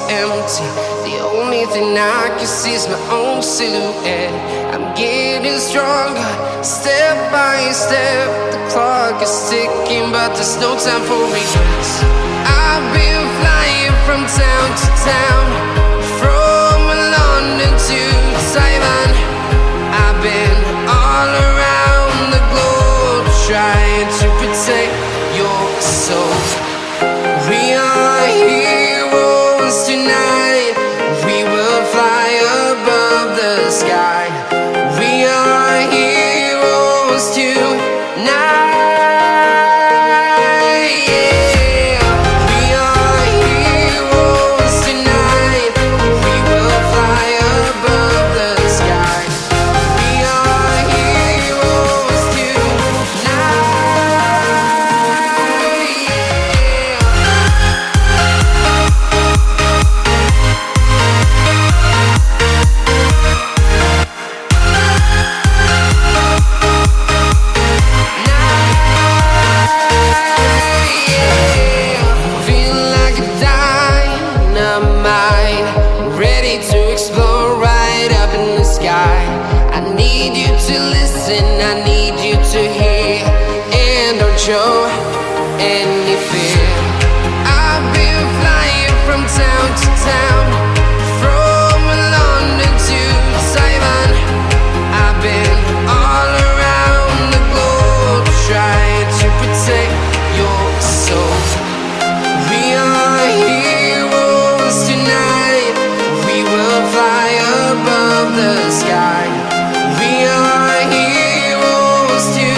empty. The only thing I can see is my own silhouette. I'm getting stronger, step by step. The clock is ticking, but there's no time for regrets. I've been flying from town to town, from London to Taiwan. I've been all around the globe, trying to protect your soul. We are heroes tonight. We will fly above the sky. We are heroes tonight. Show any fear. I've been flying from town to town, from London to Taiwan. I've been all around the globe, trying to protect your soul. We are heroes tonight. We will fly above the sky. We are heroes tonight.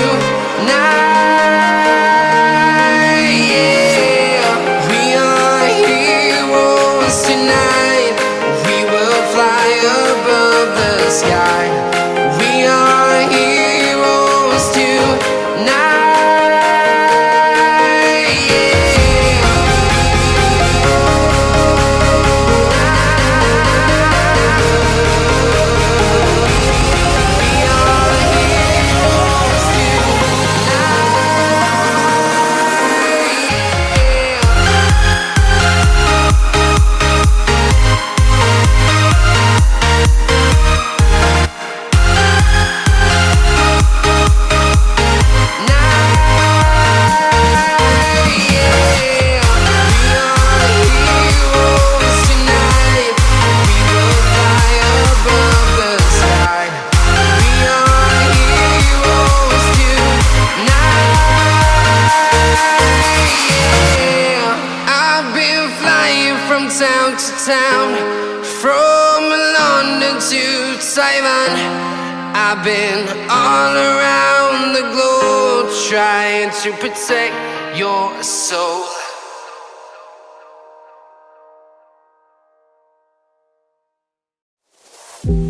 I've been all around the globe, trying to protect your soul.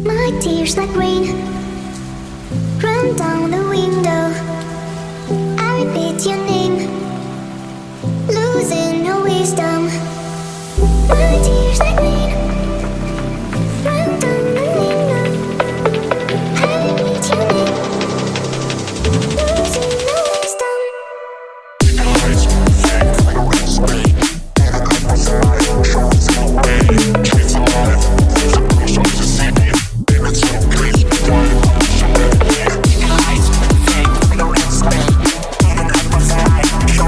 My tears like rain run down the window. I repeat your name, losing no wisdom. My tears like rain run down the window. I repeat your name, losing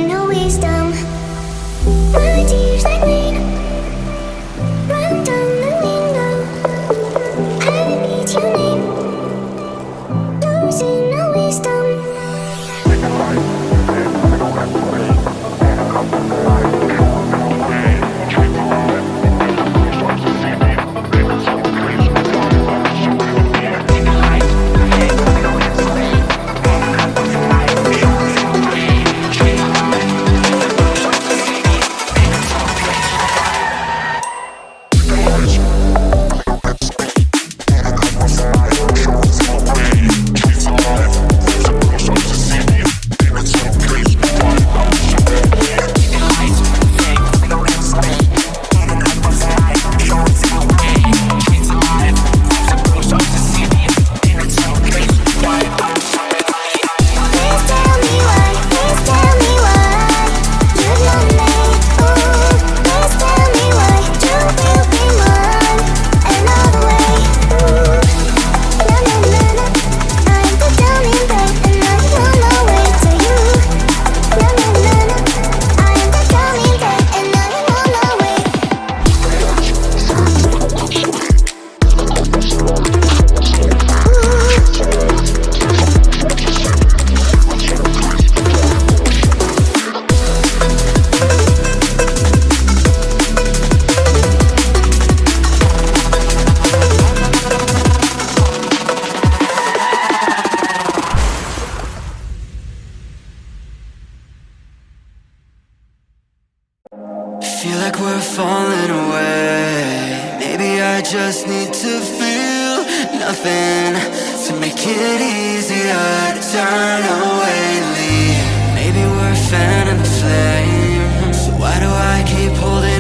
no wisdom. your name. Losing no wisdom. Feel like we're falling away. Maybe I just need to feel nothing to make it easier to turn away, leave. Maybe we're fanning the flame. So why do I keep holding